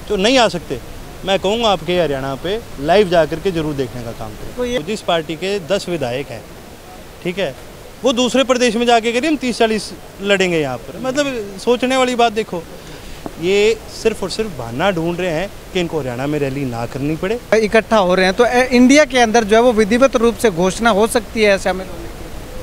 जो नहीं आ सकते, मैं कहूँगा आपके हरियाणा पे लाइव जा कर के जरूर देखने का काम करें। तो जिस पार्टी के 10 विधायक हैं, ठीक है, वो दूसरे प्रदेश में जाके करिए हम 30-40 लड़ेंगे यहाँ पर, मतलब सोचने वाली बात। देखो, ये सिर्फ और सिर्फ बहाना ढूंढ रहे हैं कि इनको हरियाणा में रैली ना करनी पड़े। इकट्ठा हो रहे हैं तो इंडिया के अंदर जो है वो विधिवत रूप से घोषणा हो सकती है शामिल होने की।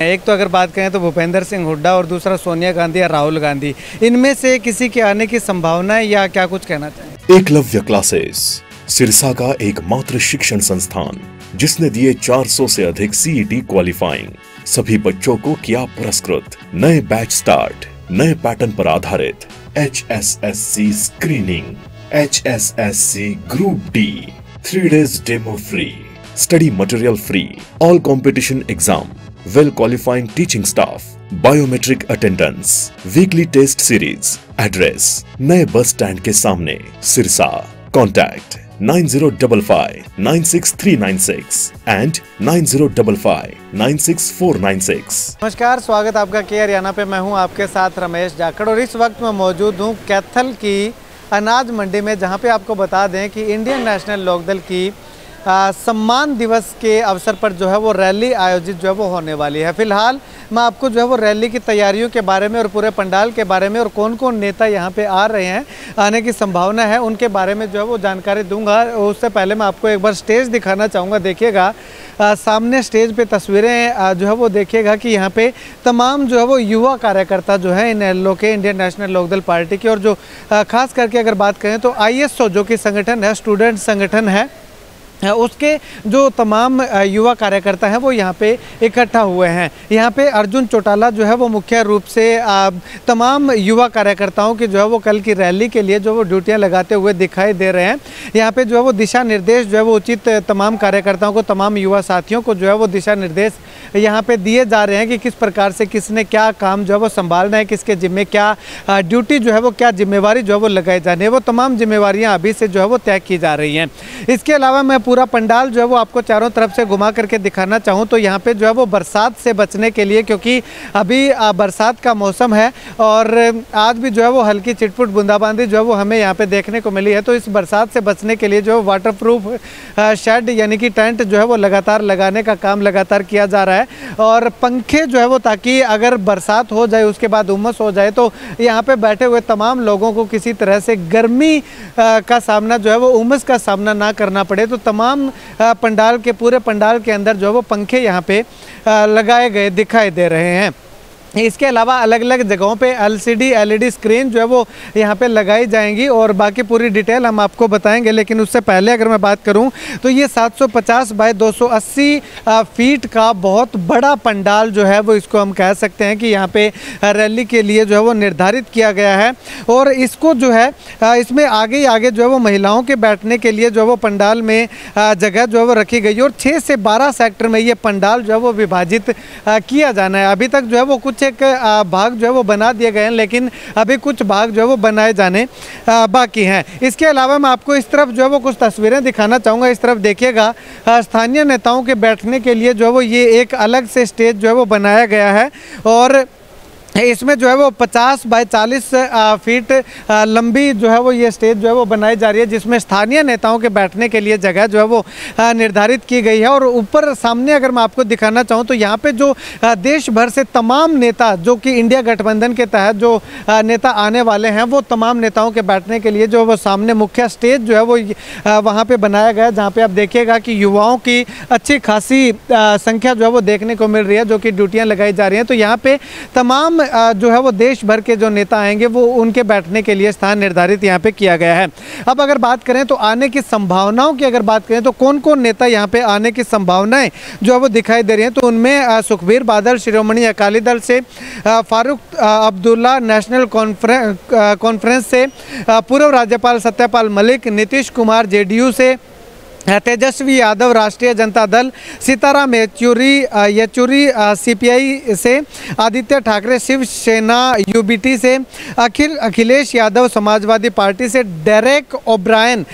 एक तो अगर बात करें तो भूपेंद्र सिंह हुड्डा और दूसरा सोनिया गांधी या राहुल गांधी, इनमें से किसी के आने की संभावना है या क्या कुछ कहना चाहिए? एकलव्य क्लासेस सिरसा का एकमात्र शिक्षण संस्थान जिसने दिए 400 से अधिक सीईटी क्वालिफाइंग, सभी बच्चों को किया पुरस्कृत। नए बैच स्टार्ट, नए पैटर्न पर आधारित HSSC screening, HSSC group D, 3 days demo free, study material free, all competition exam, well qualifying teaching staff, biometric attendance, weekly test series. Address नए बस स्टैंड के सामने, सिरसा। Contact 9055966396 and 9055966496। नमस्कार, स्वागत आपका के हरियाणा पे। मैं हूं आपके साथ रमेश जाखड़ और इस वक्त मैं मौजूद हूं कैथल की अनाज मंडी में, जहां पे आपको बता दें कि इंडियन नेशनल लोकदल की सम्मान दिवस के अवसर पर जो है वो रैली आयोजित जो है वो होने वाली है। फिलहाल मैं आपको जो है वो रैली की तैयारियों के बारे में और पूरे पंडाल के बारे में और कौन कौन नेता यहाँ पे आ रहे हैं, आने की संभावना है, उनके बारे में जो है वो जानकारी दूंगा। उससे पहले मैं आपको एक बार स्टेज दिखाना चाहूँगा। देखिएगा सामने स्टेज पे तस्वीरें जो है वो देखिएगा कि यहाँ पे तमाम जो है वो युवा कार्यकर्ता जो है इन के इंडियन नेशनल लोकदल पार्टी के, और जो खास करके अगर बात करें तो ISO जो कि संगठन है, स्टूडेंट संगठन है, उसके जो तमाम युवा कार्यकर्ता हैं वो यहाँ पे इकट्ठा हुए हैं। यहाँ पे अर्जुन चौटाला जो है वो मुख्य रूप से तमाम युवा कार्यकर्ताओं की जो है वो कल की रैली के लिए जो वो ड्यूटियाँ लगाते हुए दिखाई दे रहे हैं। यहाँ पे जो है वो दिशा निर्देश जो है वो उचित तमाम कार्यकर्ताओं को, तमाम युवा साथियों को जो है वो दिशा निर्देश यहाँ पे दिए जा रहे हैं कि किस प्रकार से किसने क्या काम जो है वो संभालना है, किसके जिम्मे क्या ड्यूटी जो है वो, क्या जिम्मेवारी जो है वो लगाई जानी है, वो तमाम जिम्मेवारियाँ अभी से जो है वो तय की जा रही हैं। इसके अलावा मैं पूरा पंडाल जो है वो आपको चारों तरफ से घुमा करके दिखाना चाहूँ तो यहाँ पे जो है वो बरसात से बचने के लिए, क्योंकि अभी बरसात का मौसम है और आज भी जो है वो हल्की चिटपुट बूंदाबांदी जो है वो हमें यहाँ पे देखने को मिली है। तो इस बरसात से बचने के लिए जो है वाटरप्रूफ शेड यानी कि टेंट जो है वो लगातार लगाने का काम लगातार किया जा रहा है, और पंखे जो है वो, ताकि अगर बरसात हो जाए उसके बाद उमस हो जाए तो यहाँ पे बैठे हुए तमाम लोगों को किसी तरह से गर्मी का सामना जो है वो, उमस का सामना ना करना पड़े। तो तमाम पंडाल के, पूरे पंडाल के अंदर जो है वो पंखे यहाँ पे लगाए गए दिखाई दे रहे हैं। इसके अलावा अलग अलग जगहों पे LCD LED स्क्रीन जो है वो यहाँ पे लगाई जाएंगी और बाकी पूरी डिटेल हम आपको बताएंगे। लेकिन उससे पहले अगर मैं बात करूँ तो ये 750 बाय 280 फीट का बहुत बड़ा पंडाल जो है वो, इसको हम कह सकते हैं कि यहाँ पे रैली के लिए जो है वो निर्धारित किया गया है। और इसको जो है इसमें आगे ही आगे जो है वो महिलाओं के बैठने के लिए जो है वो पंडाल में जगह जो है वो रखी गई है, और 6 से 12 सेक्टर में ये पंडाल जो है वो विभाजित किया जाना है। अभी तक जो है वो कुछ एक भाग जो है वो बना दिए गए हैं, लेकिन अभी कुछ भाग जो है वो बनाए जाने बाकी हैं। इसके अलावा मैं आपको इस तरफ जो है वो कुछ तस्वीरें दिखाना चाहूँगा। इस तरफ देखिएगा, स्थानीय नेताओं के बैठने के लिए जो है वो ये एक अलग से स्टेज जो है वो बनाया गया है, और इसमें जो है वो 50 बाय 40 फीट लंबी जो है वो ये स्टेज जो है वो बनाई जा रही है, जिसमें स्थानीय नेताओं के बैठने के लिए जगह जो है वो निर्धारित की गई है। और ऊपर सामने अगर मैं आपको दिखाना चाहूँ तो यहाँ पे जो देश भर से तमाम नेता जो कि इंडिया गठबंधन के तहत जो नेता आने वाले हैं, वो तमाम नेताओं के बैठने के लिए जो वो सामने मुख्य स्टेज जो है वो वहाँ पर बनाया गया है, जहाँ पर आप देखिएगा कि युवाओं की अच्छी खासी संख्या जो है वो देखने को मिल रही है, जो कि ड्यूटियाँ लगाई जा रही हैं। तो यहाँ पर तमाम जो है वो देश भर के जो नेता आएंगे वो उनके बैठने के लिए स्थान निर्धारित यहाँ पे किया गया है। अब अगर बात करें तो आने की संभावनाओं की अगर बात करें तो कौन कौन नेता यहाँ पे आने की संभावनाएं जो है वो दिखाई दे रही हैं, तो उनमें सुखबीर बादल शिरोमणि अकाली दल से, फारूक अब्दुल्ला नेशनल कॉन्फ्रेंस से, पूर्व राज्यपाल सत्यपाल मलिक, नीतीश कुमार JDU से, तेजस्वी यादव राष्ट्रीय जनता दल, सीताराम येचुरी सीपीआई से, आदित्य ठाकरे शिवसेना यूबीटी से, अखिलेश यादव समाजवादी पार्टी से, डेरेक ओब्रायन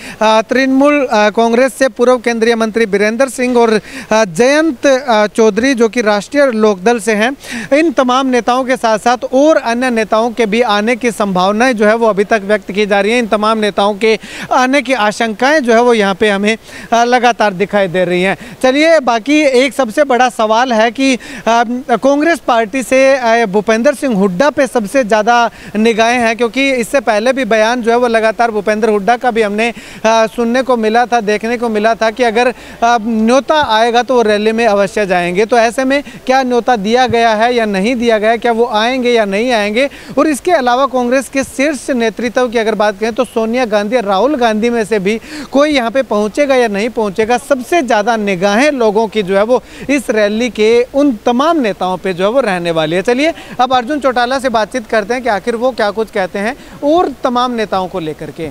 तृणमूल कांग्रेस से, पूर्व केंद्रीय मंत्री बीरेंद्र सिंह और जयंत चौधरी जो कि राष्ट्रीय लोकदल से हैं। इन तमाम नेताओं के साथ साथ और अन्य नेताओं के भी आने की संभावनाएं जो है वो अभी तक व्यक्त की जा रही हैं। इन तमाम नेताओं के आने की आशंकाएं जो है वो यहाँ पे हमें लगातार दिखाई दे रही हैं। चलिए, बाकी एक सबसे बड़ा सवाल है कि कांग्रेस पार्टी से भूपेंद्र सिंह हुड्डा पे सबसे ज़्यादा निगाहें हैं, क्योंकि इससे पहले भी बयान जो है वो लगातार भूपेंद्र हुड्डा का भी हमने सुनने को मिला था, देखने को मिला था कि अगर न्योता आएगा तो वो रैली में अवश्य जाएंगे। तो ऐसे में क्या न्योता दिया गया है या नहीं दिया गया, क्या वो आएंगे या नहीं आएंगे? और इसके अलावा कांग्रेस के शीर्ष नेतृत्व की अगर बात करें तो सोनिया गांधी, राहुल गांधी में से भी कोई यहाँ पे पहुँचेगा या नहीं पहुंचेगा, सबसे ज़्यादा निगाहें लोगों की जो है वो इस रैली के उन तमाम नेताओं पे जो है वो रहने वाली है। चलिए अब अर्जुन चौटाला से बातचीत करते हैं कि आखिर वो क्या कुछ कहते हैं और तमाम नेताओं को लेकर के।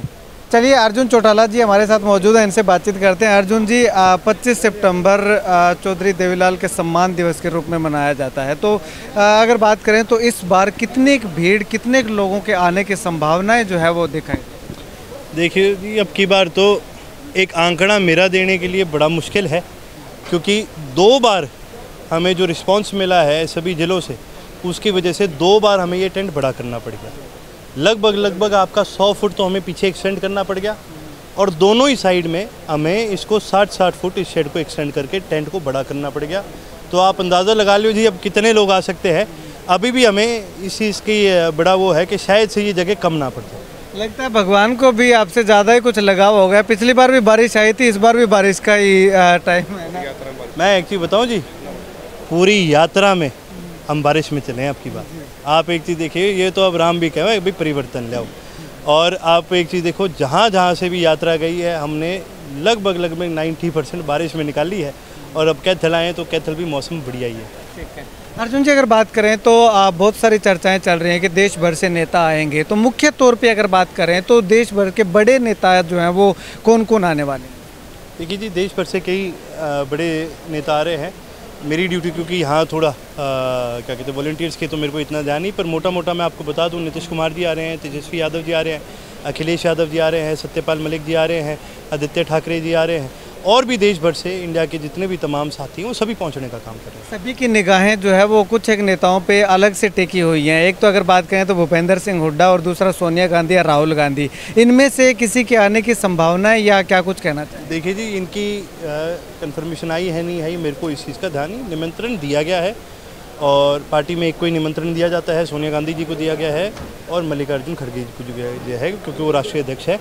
चलिए, अर्जुन चौटाला जी हमारे साथ मौजूद हैं, इनसे बातचीत करते हैं। अर्जुन जी, 25 सितंबर चौधरी देवीलाल के सम्मान दिवस के रूप में मनाया जाता है, तो अगर बात करें तो इस बार कितनी भीड़, कितने लोगों के आने की संभावनाएँ जो है वो दिखाई? देखिए, अब की बार तो एक आंकड़ा मेरा देने के लिए बड़ा मुश्किल है, क्योंकि 2 बार हमें जो रिस्पांस मिला है सभी जिलों से, उसकी वजह से 2 बार हमें ये टेंट बड़ा करना पड़ गया। लगभग आपका 100 फुट तो हमें पीछे एक्सटेंड करना पड़ गया, और दोनों ही साइड में हमें इसको 60 फुट इस शेड को एक्सटेंड करके टेंट को बड़ा करना पड़ गया। तो आप अंदाज़ा लगा लीजिए अब कितने लोग आ सकते हैं। अभी भी हमें इस चीज़ की बड़ा वो है कि शायद से ये जगह कम ना पड़ती। लगता है भगवान को भी आपसे ज़्यादा ही कुछ लगाव हो गया। पिछली बार भी बारिश आई थी, इस बार भी बारिश का ही टाइम है ना। मैं एक चीज़ बताऊं जी, पूरी यात्रा में हम बारिश में चले हैं आपकी बात। आप एक चीज़ देखिए, ये तो अब राम भी कहे अभी परिवर्तन लाओ। और आप एक चीज़ देखो, जहाँ से भी यात्रा गई है हमने लगभग 90% बारिश में निकाली है। और अब कैथल आए तो कैथल भी मौसम बढ़िया ही है। ठीक है अर्जुन जी, अगर बात करें तो बहुत सारी चर्चाएं चल रही हैं कि देश भर से नेता आएंगे, तो मुख्य तौर पे अगर बात करें तो देश भर के बड़े नेता जो हैं वो कौन कौन आने वाले हैं? देखिए जी, देश भर से कई बड़े नेता आ रहे हैं। मेरी ड्यूटी क्योंकि यहाँ थोड़ा क्या कहते हैं वॉलंटियर्स के, तो मेरे को इतना ध्यान नहीं, पर मोटा मैं आपको बता दूँ, नीतीश कुमार जी आ रहे हैं, तेजस्वी यादव जी आ रहे हैं, अखिलेश यादव जी आ रहे हैं, सत्यपाल मलिक जी आ रहे हैं, आदित्य ठाकरे जी आ रहे हैं, और भी देश भर से इंडिया के जितने भी तमाम साथी हैं वो सभी पहुंचने का काम कर रहे हैं। सभी की निगाहें जो है वो कुछ एक नेताओं पे अलग से टेकी हुई हैं। एक तो अगर बात करें तो भूपेंद्र सिंह हुड्डा और दूसरा सोनिया गांधी या राहुल गांधी। इनमें से किसी के आने की संभावना है या क्या कुछ कहना चाहिए? देखिए जी, इनकी कंफर्मेशन आई है नहीं आई, मेरे को इस चीज़ का ध्यान नहीं। निमंत्रण दिया गया है और पार्टी में एक कोई निमंत्रण दिया जाता है, सोनिया गांधी जी को दिया गया है और मल्लिकार्जुन खड़गे जी को दिया है, क्योंकि वो राष्ट्रीय अध्यक्ष है।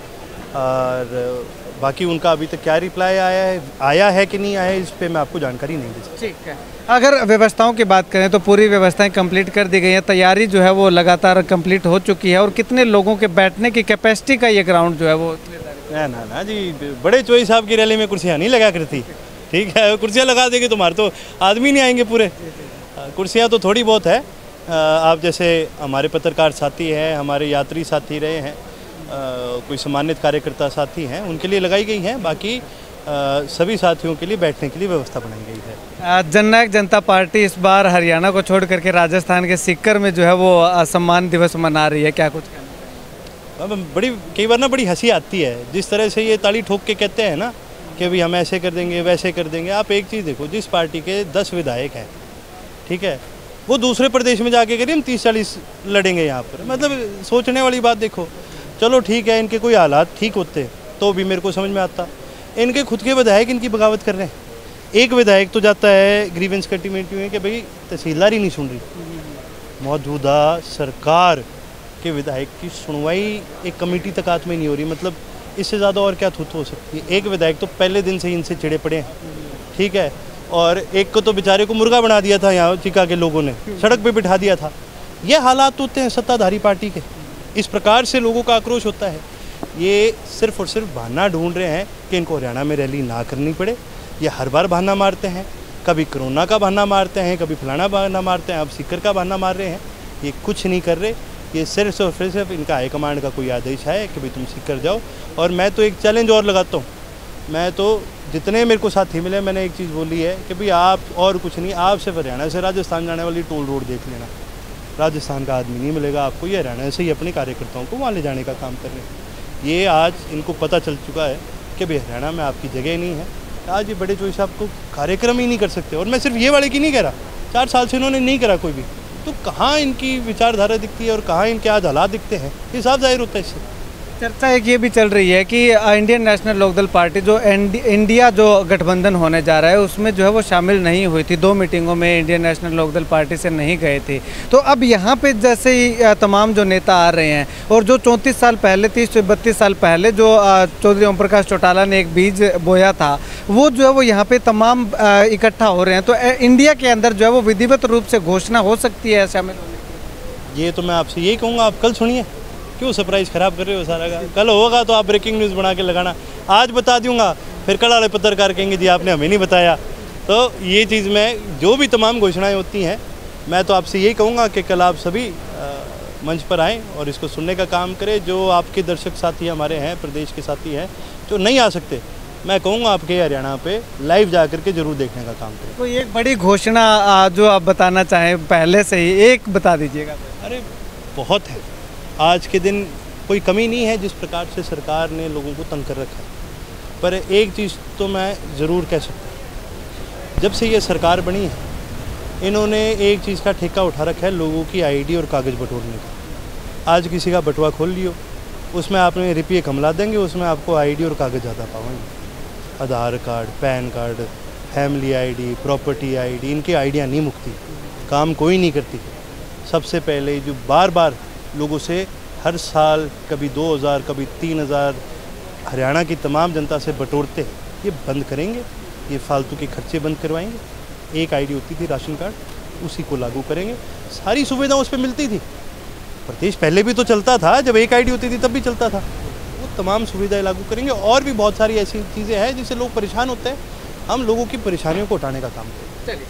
और बाकी उनका अभी तक क्या रिप्लाई आया है कि नहीं आया है, इस पे मैं आपको जानकारी नहीं दे सकता। ठीक है, अगर व्यवस्थाओं की बात करें तो पूरी व्यवस्थाएं कंप्लीट कर दी गई हैं, तैयारी जो है वो लगातार कंप्लीट हो चुकी है। और कितने लोगों के बैठने की कैपेसिटी का ये ग्राउंड जो है वो? ना जी, बड़े चोई साहब की रैली में कुर्सियाँ नहीं लगा करती। ठीक है, कुर्सियाँ लगा देंगे तुम्हारे तो आदमी नहीं आएंगे पूरे। कुर्सियाँ तो थोड़ी बहुत है। आप जैसे हमारे पत्रकार साथी हैं, हमारे यात्री साथी रहे हैं, कोई सम्मानित कार्यकर्ता साथी हैं, उनके लिए लगाई गई हैं। बाकी सभी साथियों के लिए बैठने के लिए व्यवस्था बनाई गई है। जननायक जनता पार्टी इस बार हरियाणा को छोड़ करके राजस्थान के सीकर में जो है वो सम्मान दिवस मना रही है, क्या कुछ कहना? बड़ी कई बार ना बड़ी हंसी आती है जिस तरह से ये ताली ठोक के कहते हैं ना कि भाई हम ऐसे कर देंगे वैसे कर देंगे। आप एक चीज़ देखो, जिस पार्टी के 10 विधायक हैं, ठीक है, वो दूसरे प्रदेश में जाके करिए हम 30-40 लड़ेंगे यहाँ पर। मतलब सोचने वाली बात देखो। चलो ठीक है, इनके कोई हालात ठीक होते तो भी मेरे को समझ में आता। इनके खुद के विधायक इनकी बगावत कर रहे हैं। एक विधायक तो जाता है ग्रीवेंस कमेटी में कि भाई तहसीलदार ही नहीं सुन रही, मौजूदा सरकार के विधायक की सुनवाई एक कमेटी तक हाथ में नहीं हो रही। मतलब इससे ज़्यादा और क्या थूथ हो सकती है। एक विधायक तो पहले दिन से ही इनसे चिड़े पड़े हैं, ठीक है, और एक को तो बेचारे को मुर्गा बना दिया था यहाँ चिका के लोगों ने, सड़क पे बिठा दिया था। ये हालात होते हैं सत्ताधारी पार्टी के। इस प्रकार से लोगों का आक्रोश होता है। ये सिर्फ और सिर्फ बहाना ढूंढ रहे हैं कि इनको हरियाणा में रैली ना करनी पड़े। ये हर बार बहाना मारते हैं, कभी कोरोना का बहाना मारते हैं, कभी फलाना बहाना मारते हैं, अब सीकर का बहाना मार रहे हैं। ये कुछ नहीं कर रहे। ये सिर्फ और सिर्फ इनका हाईकमांड का कोई आदेश है कि भाई तुम सीकर जाओ। और मैं तो एक चैलेंज और लगाता हूँ, मैं तो जितने मेरे को साथी मिले मैंने एक चीज़ बोली है कि भाई आप और कुछ नहीं, आप सिर्फ हरियाणा से राजस्थान जाने वाली टोल रोड देख लेना। राजस्थान का आदमी नहीं मिलेगा आपको, ये हरियाणा से ही अपने कार्यकर्ताओं को वहाँ ले जाने का काम कर रहे हैं। ये आज इनको पता चल चुका है कि भाई हरियाणा में आपकी जगह नहीं है। आज ये बड़े चोई साहब को कार्यक्रम ही नहीं कर सकते। और मैं सिर्फ ये वाले की नहीं कह रहा, 4 साल से इन्होंने नहीं करा कोई भी। तो कहाँ इनकी विचारधारा दिखती है और कहाँ इनके आज हालात दिखते हैं, ये साफ जाहिर होता है इससे। चर्चा एक ये भी चल रही है कि इंडियन नेशनल लोकदल पार्टी जो इंडिया जो गठबंधन होने जा रहा है उसमें जो है वो शामिल नहीं हुई थी। 2 मीटिंगों में इंडियन नेशनल लोकदल पार्टी से नहीं गए थे। तो अब यहाँ पे जैसे ही तमाम जो नेता आ रहे हैं और जो 34 साल पहले 30-32 साल पहले जो चौधरी ओम प्रकाश चौटाला ने एक बीज बोया था, वो जो है वो यहाँ पे तमाम इकट्ठा हो रहे हैं। तो इंडिया के अंदर जो है वो विधिवत रूप से घोषणा हो सकती है शामिल होने की। ये तो मैं आपसे यही कहूँगा, आप कल सुनिए, क्यों सरप्राइज़ ख़राब कर रहे हो सारा का। कल होगा तो आप ब्रेकिंग न्यूज़ बना के लगाना, आज बता दूंगा फिर कल वाले पत्रकार कहेंगे जी आपने हमें नहीं बताया। तो ये चीज़ में जो भी तमाम घोषणाएं होती हैं, मैं तो आपसे यही कहूँगा कि कल आप सभी मंच पर आएँ और इसको सुनने का काम करें। जो आपके दर्शक साथी हमारे हैं, प्रदेश के साथी हैं जो नहीं आ सकते, मैं कहूँगा आपके हरियाणा पे लाइव जा कर के ज़रूर देखने का काम करें। कोई एक बड़ी घोषणा जो आप बताना चाहें पहले से ही एक बता दीजिएगा। अरे बहुत है, आज के दिन कोई कमी नहीं है जिस प्रकार से सरकार ने लोगों को तंग कर रखा है। पर एक चीज़ तो मैं ज़रूर कह सकता हूँ, जब से ये सरकार बनी है इन्होंने एक चीज़ का ठेका उठा रखा है, लोगों की आईडी और कागज़ बटोरने का। आज किसी का बटुआ खोल लियो, उसमें आपने रुपये कम ला देंगे, उसमें आपको आईडी और कागज़ ज़्यादा पाओगे। Aadhaar card, pan card, family ID, property ID, इनकी आइडिया नहीं मुकती, काम कोई नहीं करती। सबसे पहले जो बार बार लोगों से हर साल कभी 2000 कभी 3000 हरियाणा की तमाम जनता से बटोरते हैं, ये बंद करेंगे। ये फालतू के खर्चे बंद करवाएंगे। एक आईडी होती थी राशन कार्ड, उसी को लागू करेंगे। सारी सुविधा उस पर मिलती थी। प्रदेश पहले भी तो चलता था, जब एक आईडी होती थी तब भी चलता था। वो तमाम सुविधाएं लागू करेंगे। और भी बहुत सारी ऐसी चीज़ें हैं जिससे लोग परेशान होते हैं, हम लोगों की परेशानियों को उठाने का काम करेंगे।